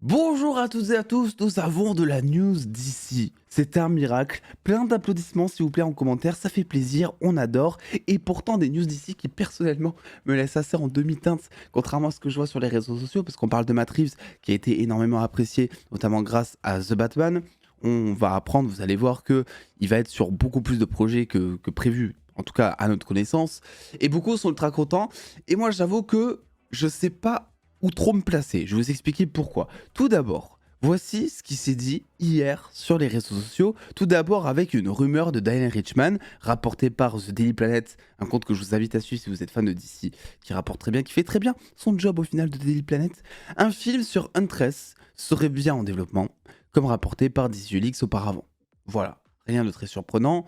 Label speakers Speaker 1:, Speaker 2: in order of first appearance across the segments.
Speaker 1: Bonjour à toutes et à tous, nous avons de la news d'ici. C'est un miracle, plein d'applaudissements s'il vous plaît en commentaire, ça fait plaisir, on adore. Et pourtant des news d'ici qui personnellement me laissent assez en demi-teinte, contrairement à ce que je vois sur les réseaux sociaux, parce qu'on parle de Matt Reeves qui a été énormément apprécié, notamment grâce à The Batman. On va apprendre, vous allez voir que il va être sur beaucoup plus de projets que prévu, en tout cas à notre connaissance. Et beaucoup sont ultra contents. Et moi j'avoue que je sais pas où trop me placer. Je vais vous expliquer pourquoi. Tout d'abord, voici ce qui s'est dit hier sur les réseaux sociaux. Tout d'abord avec une rumeur de Diane Richman, rapportée par The Daily Planet, un compte que je vous invite à suivre si vous êtes fan de DC, qui rapporte très bien, qui fait très bien son job au final de Daily Planet. Un film sur Huntress serait bien en développement, comme rapporté par DC Leaks auparavant. Voilà, rien de très surprenant.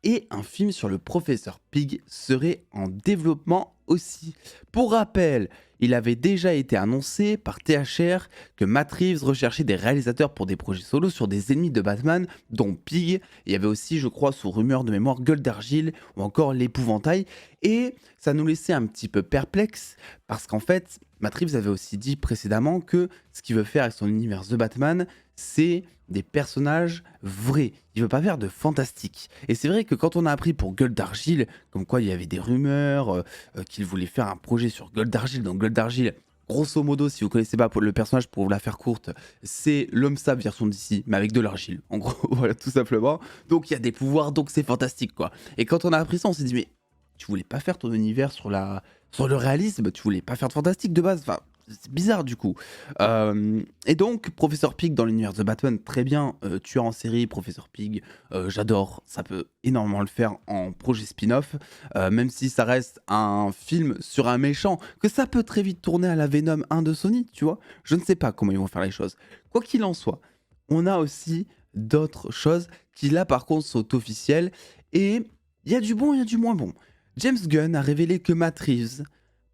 Speaker 1: Et un film sur le professeur Pig serait en développement aussi. Pour rappel, il avait déjà été annoncé par THR que Matt Reeves recherchait des réalisateurs pour des projets solos sur des ennemis de Batman, dont Pig. Il y avait aussi, je crois, sous rumeur de mémoire, Gueule d'Argile ou encore l'Épouvantail. Et ça nous laissait un petit peu perplexes parce qu'en fait, Matt Reeves avait aussi dit précédemment que ce qu'il veut faire avec son univers de Batman, c'est des personnages vrais. Il veut pas faire de fantastique. Et c'est vrai que quand on a appris pour Gueule d'Argile, comme quoi il y avait des rumeurs, qu'il voulait faire un projet sur Gueule d'Argile, donc Gueule d'Argile, grosso modo, si vous connaissez pas le personnage, pour vous la faire courte, c'est l'homme sable version d'ici, mais avec de l'argile. En gros, voilà, tout simplement. Donc il y a des pouvoirs, donc c'est fantastique, quoi. Et quand on a appris ça, on s'est dit, mais tu voulais pas faire ton univers sur le réalisme, tu voulais pas faire de fantastique de base, enfin, c'est bizarre du coup. Et donc, Professeur Pig dans l'univers de Batman, très bien, tueur en série, Professeur Pig, j'adore, ça peut énormément le faire en projet spin-off, même si ça reste un film sur un méchant, que ça peut très vite tourner à la Venom 1 de Sony, tu vois. Je ne sais pas comment ils vont faire les choses. Quoi qu'il en soit, on a aussi d'autres choses qui là par contre sont officielles, et il y a du bon, il y a du moins bon. James Gunn a révélé que Matt Reeves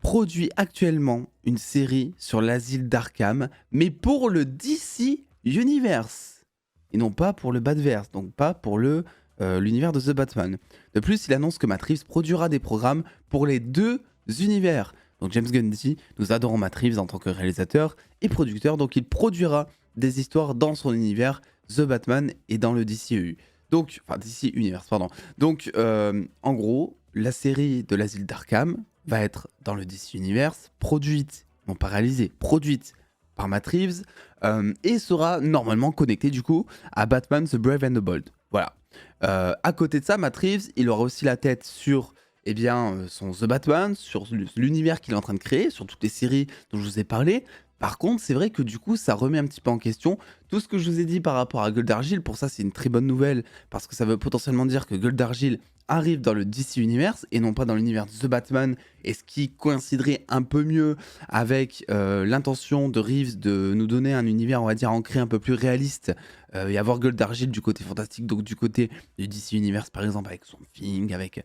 Speaker 1: produit actuellement une série sur l'asile d'Arkham, mais pour le DC Universe, et non pas pour le Batverse, donc pas pour l'univers de The Batman. De plus, il annonce que Matt Reeves produira des programmes pour les deux univers. Donc James Gunn dit, nous adorons Matt Reeves en tant que réalisateur et producteur, donc il produira des histoires dans son univers, The Batman et dans le DCU. Donc, enfin DC Universe, pardon. Donc, en gros, la série de l'asile d'Arkham va être dans le DC Universe, produite, non pas réalisée, produite par Matt Reeves, et sera normalement connectée du coup à Batman The Brave and the Bold. Voilà. À côté de ça, Matt Reeves, il aura aussi la tête sur son The Batman, sur l'univers qu'il est en train de créer, sur toutes les séries dont je vous ai parlé. Par contre, c'est vrai que du coup, ça remet un petit peu en question tout ce que je vous ai dit par rapport à Gueule d'Argile. Pour ça, c'est une très bonne nouvelle parce que ça veut potentiellement dire que Gueule d'Argile arrive dans le DC Universe et non pas dans l'univers de The Batman, et ce qui coïnciderait un peu mieux avec l'intention de Reeves de nous donner un univers, on va dire, ancré un peu plus réaliste, et avoir Gueule d'Argile du côté fantastique, donc du côté du DC Universe par exemple, avec son Thing, avec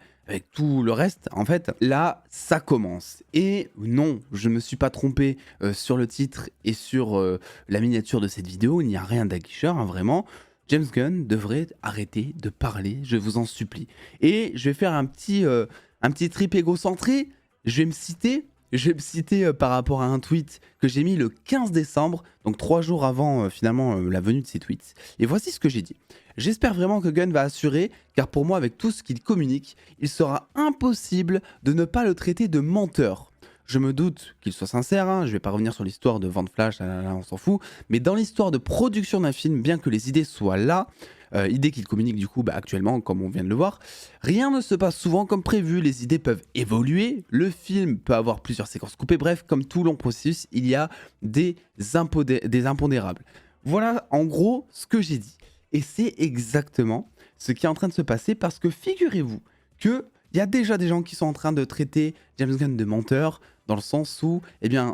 Speaker 1: tout le reste. En fait, là, ça commence. Et non, je ne me suis pas trompé sur le titre et sur la miniature de cette vidéo, il n'y a rien d'aguicheur, hein, vraiment. James Gunn devrait arrêter de parler, je vous en supplie. Et je vais faire un petit trip égocentré. Je vais me citer par rapport à un tweet que j'ai mis le 15 décembre, donc 3 jours avant finalement la venue de ces tweets. Et voici ce que j'ai dit. J'espère vraiment que Gunn va assurer, car pour moi, avec tout ce qu'il communique, il sera impossible de ne pas le traiter de menteur. Je me doute qu'il soit sincère, hein, je vais pas revenir sur l'histoire de vente flash, là, on s'en fout, mais dans l'histoire de production d'un film, bien que les idées soient là, idées qu'il communique du coup actuellement, comme on vient de le voir, rien ne se passe souvent comme prévu, les idées peuvent évoluer, le film peut avoir plusieurs séquences coupées, bref, comme tout long processus, il y a des impondérables. Voilà en gros ce que j'ai dit. Et c'est exactement ce qui est en train de se passer parce que figurez-vous que il y a déjà des gens qui sont en train de traiter James Gunn de menteur, dans le sens où,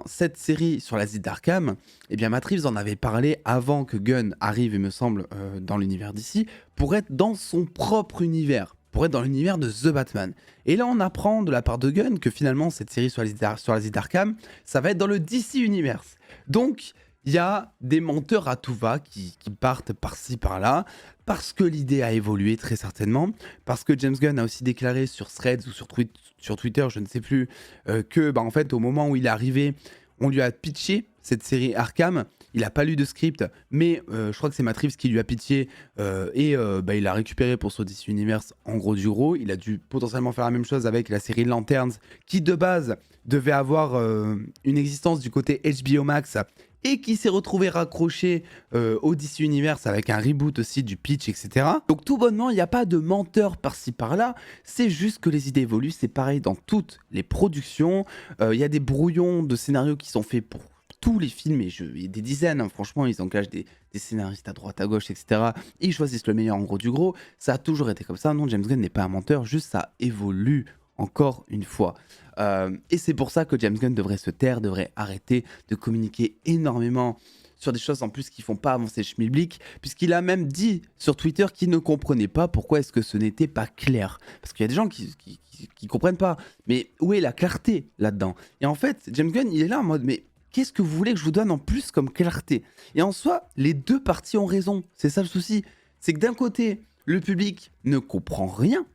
Speaker 1: cette série sur l'asile d'Arkham, Matt Reeves en avait parlé avant que Gunn arrive, il me semble, dans l'univers d'ici, pour être dans son propre univers, pour être dans l'univers de The Batman. Et là, on apprend de la part de Gunn que finalement, cette série sur l'asile d'Arkham, ça va être dans le DC Universe. Donc, il y a des menteurs à tout va qui partent par-ci par-là, parce que l'idée a évolué très certainement, parce que James Gunn a aussi déclaré sur Threads ou sur Twitter, je ne sais plus, que en fait au moment où il est arrivé, on lui a pitché cette série Arkham. Il a pas lu de script, mais je crois que c'est Matt Reeves qui lui a pitché et bah, il l'a récupéré pour son DC Universe en gros du gros. Il a dû potentiellement faire la même chose avec la série Lanterns, qui de base devait avoir une existence du côté HBO Max et qui s'est retrouvé raccroché au DC Universe avec un reboot aussi du pitch, etc. Donc tout bonnement, il n'y a pas de menteur par-ci par-là, c'est juste que les idées évoluent, c'est pareil dans toutes les productions. Il y a des brouillons de scénarios qui sont faits pour tous les films, et il y a des dizaines, hein, franchement, ils engagent des scénaristes à droite, à gauche, etc. Et ils choisissent le meilleur en gros du gros. Ça a toujours été comme ça, non, James Gunn n'est pas un menteur, juste ça évolue encore une fois. Et c'est pour ça que James Gunn devrait se taire, devrait arrêter de communiquer énormément sur des choses en plus qui font pas avancer le schmilblick, puisqu'il a même dit sur Twitter qu'il ne comprenait pas pourquoi est-ce que ce n'était pas clair. Parce qu'il y a des gens qui comprennent pas. Mais où est la clarté là-dedans? Et en fait, James Gunn, il est là en mode, mais qu'est-ce que vous voulez que je vous donne en plus comme clarté? Et en soi, les deux parties ont raison. C'est ça le souci. C'est que d'un côté, le public ne comprend rien,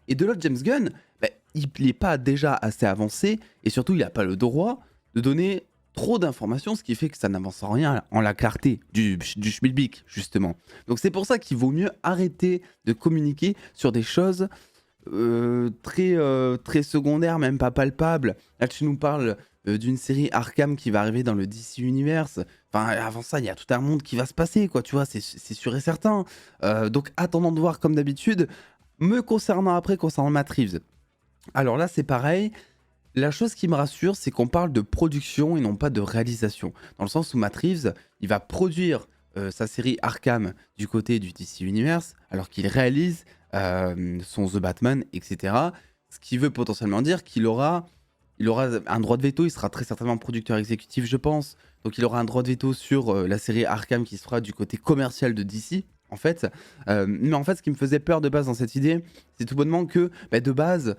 Speaker 1: et de l'autre, James Gunn, bah, il n'est pas déjà assez avancé, et surtout, il n'a pas le droit de donner trop d'informations, ce qui fait que ça n'avance en rien en la clarté du schmilblick, justement. Donc c'est pour ça qu'il vaut mieux arrêter de communiquer sur des choses très secondaires, même pas palpables. Là, tu nous parles d'une série Arkham qui va arriver dans le DC Universe. Enfin, avant ça, il y a tout un monde qui va se passer, quoi, tu vois, c'est sûr et certain. Donc attendons de voir comme d'habitude. Concernant Matt Reeves, alors là, c'est pareil. La chose qui me rassure, c'est qu'on parle de production et non pas de réalisation. Dans le sens où Matt Reeves, il va produire sa série Arkham du côté du DC Universe, alors qu'il réalise son The Batman, etc. Ce qui veut potentiellement dire qu'il aura un droit de veto, il sera très certainement producteur exécutif, je pense. Donc il aura un droit de veto sur la série Arkham qui sera du côté commercial de DC. En fait, mais en fait, ce qui me faisait peur de base dans cette idée, c'est tout bonnement que, bah, de base,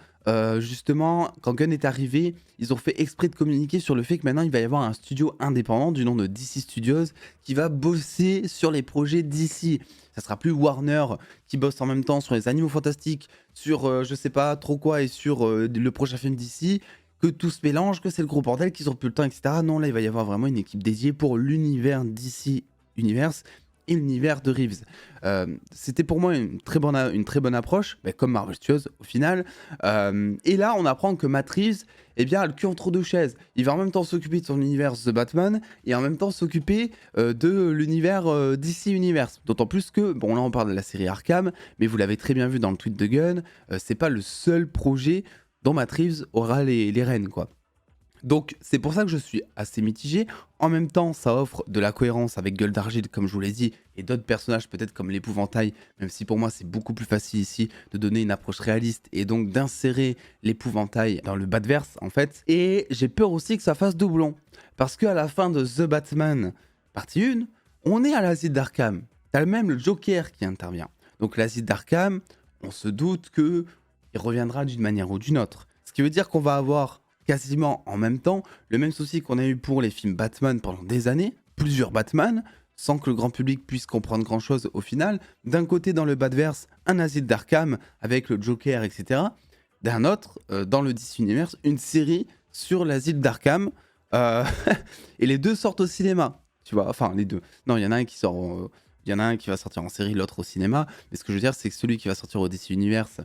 Speaker 1: justement, quand Gunn est arrivé, ils ont fait exprès de communiquer sur le fait que maintenant, il va y avoir un studio indépendant du nom de DC Studios qui va bosser sur les projets DC. Ça sera plus Warner qui bosse en même temps sur les Animaux Fantastiques, sur je sais pas trop quoi, et sur le prochain film DC, que tout se mélange, que c'est le gros bordel, qu'ils ont plus le temps, etc. Non, là, il va y avoir vraiment une équipe dédiée pour l'univers DC Universe et l'univers de Reeves. C'était pour moi une très bonne approche, bah, comme Marvel Studios au final. Et là, on apprend que Matt Reeves, eh bien, a le cul entre deux chaises. Il va en même temps s'occuper de son univers The Batman et en même temps s'occuper de l'univers DC Universe. D'autant plus que, bon, là, on parle de la série Arkham, mais vous l'avez très bien vu dans le tweet de Gunn, c'est pas le seul projet dont Matt Reeves aura les rênes, quoi. Donc c'est pour ça que je suis assez mitigé. En même temps, ça offre de la cohérence avec Gueule d'Argile, comme je vous l'ai dit, et d'autres personnages peut-être comme l'épouvantail, même si pour moi c'est beaucoup plus facile ici de donner une approche réaliste et donc d'insérer l'épouvantail dans le Batverse en fait. Et j'ai peur aussi que ça fasse doublon, parce qu'à la fin de The Batman, partie 1, on est à l'asile d'Arkham. T'as même le Joker qui intervient. Donc l'asile d'Arkham, on se doute qu'il reviendra d'une manière ou d'une autre. Ce qui veut dire qu'on va avoir quasiment en même temps le même souci qu'on a eu pour les films Batman pendant des années, plusieurs Batman, sans que le grand public puisse comprendre grand chose au final. D'un côté dans le Batverse, un asile d'Arkham avec le Joker, etc. D'un autre, dans le DC Universe, une série sur l'asile d'Arkham. Et les deux sortent au cinéma, tu vois, enfin les deux. Non, il y en a un qui sort... il y en a un qui va sortir en série, l'autre au cinéma. Mais ce que je veux dire, c'est que celui qui va sortir au DC Universe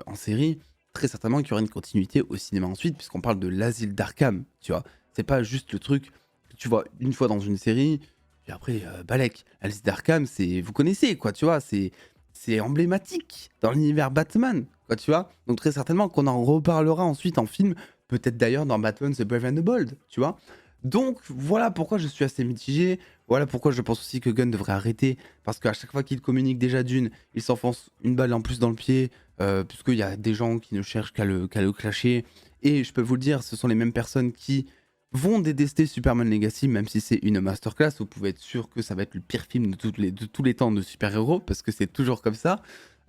Speaker 1: en série, très certainement qu'il y aura une continuité au cinéma ensuite, puisqu'on parle de l'asile d'Arkham, tu vois. C'est pas juste le truc que tu vois une fois dans une série, puis après, balèque. L'asile d'Arkham, c'est... Vous connaissez, quoi, tu vois, c'est emblématique dans l'univers Batman, quoi, tu vois. Donc très certainement qu'on en reparlera ensuite en film, peut-être d'ailleurs dans Batman The Brave and the Bold, tu vois. Donc voilà pourquoi je suis assez mitigé, voilà pourquoi je pense aussi que Gunn devrait arrêter, parce qu'à chaque fois qu'il communique déjà d'une, il s'enfonce une balle en plus dans le pied, puisqu'il y a des gens qui ne cherchent qu'à le clasher, et je peux vous le dire, ce sont les mêmes personnes qui vont détester Superman Legacy, même si c'est une masterclass, vous pouvez être sûr que ça va être le pire film de tous les temps de super-héros, parce que c'est toujours comme ça,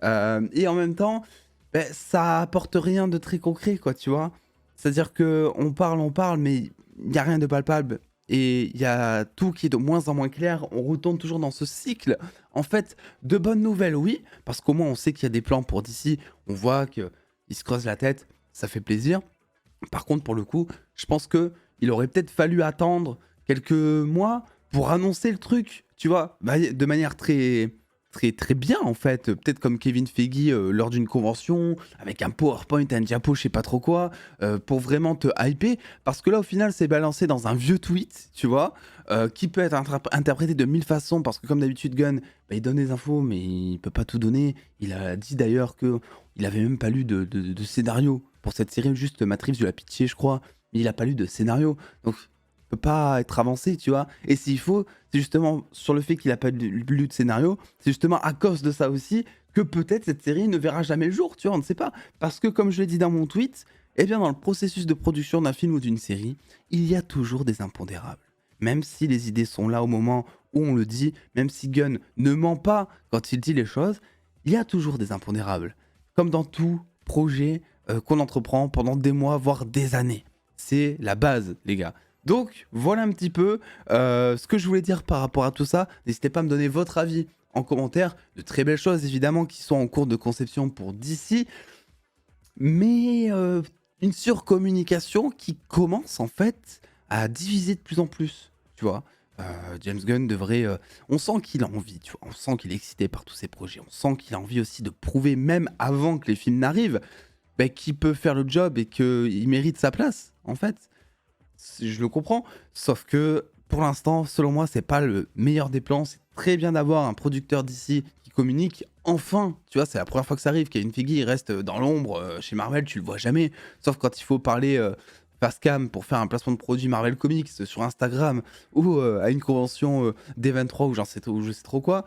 Speaker 1: et en même temps, ben, ça apporte rien de très concret, quoi, tu vois. C'est-à-dire qu'on parle, mais il n'y a rien de palpable. Et il y a tout qui est de moins en moins clair. On retourne toujours dans ce cycle. En fait, de bonnes nouvelles, oui, parce qu'au moins on sait qu'il y a des plans pour d'ici. On voit qu'ils se creusent la tête, ça fait plaisir. Par contre, pour le coup, je pense qu'il aurait peut-être fallu attendre quelques mois pour annoncer le truc, tu vois, de manière très bien en fait, peut-être comme Kevin Feige lors d'une convention, avec un PowerPoint, un diapo, je sais pas trop quoi, pour vraiment te hyper, parce que là au final c'est balancé dans un vieux tweet, tu vois, qui peut être interprété de mille façons, parce que comme d'habitude Gunn, il donne des infos, mais il peut pas tout donner. Il a dit d'ailleurs que il avait même pas lu de scénario pour cette série, juste Matt Reeves lui a pitché, je crois, mais il a pas lu de scénario, donc il peut pas être avancé, tu vois. Et s'il faut, c'est justement sur le fait qu'il a pas lu de scénario, c'est justement à cause de ça aussi que peut-être cette série ne verra jamais le jour, tu vois, on ne sait pas. Parce que comme je l'ai dit dans mon tweet, eh bien dans le processus de production d'un film ou d'une série, il y a toujours des impondérables. Même si les idées sont là au moment où on le dit, même si Gunn ne ment pas quand il dit les choses, il y a toujours des impondérables. Comme dans tout projet qu'on entreprend pendant des mois, voire des années. C'est la base, les gars. Donc, voilà un petit peu ce que je voulais dire par rapport à tout ça. N'hésitez pas à me donner votre avis en commentaire. De très belles choses, évidemment, qui sont en cours de conception pour DC. Mais une surcommunication qui commence, en fait, à diviser de plus en plus, tu vois. James Gunn devrait... on sent qu'il a envie, tu vois. On sent qu'il est excité par tous ces projets. On sent qu'il a envie aussi de prouver, même avant que les films n'arrivent, qu'il peut faire le job et qu'il mérite sa place, en fait. Je le comprends, sauf que pour l'instant, selon moi, c'est pas le meilleur des plans. C'est très bien d'avoir un producteur d'ici qui communique. Enfin, tu vois, c'est la première fois que ça arrive. Kevin Feige, il reste dans l'ombre chez Marvel, tu le vois jamais. Sauf quand il faut parler face cam pour faire un placement de produit Marvel Comics sur Instagram ou à une convention D23 ou ou je sais trop quoi.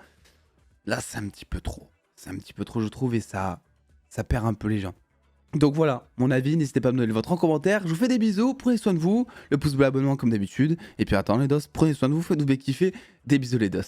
Speaker 1: Là, c'est un petit peu trop. C'est un petit peu trop, je trouve, et ça perd un peu les gens. Donc voilà, mon avis, n'hésitez pas à me donner le vôtre en commentaire. Je vous fais des bisous, prenez soin de vous, le pouce bleu, abonnement comme d'habitude. Et puis attends les dos, prenez soin de vous, faites-vous kiffer. Des bisous les dos.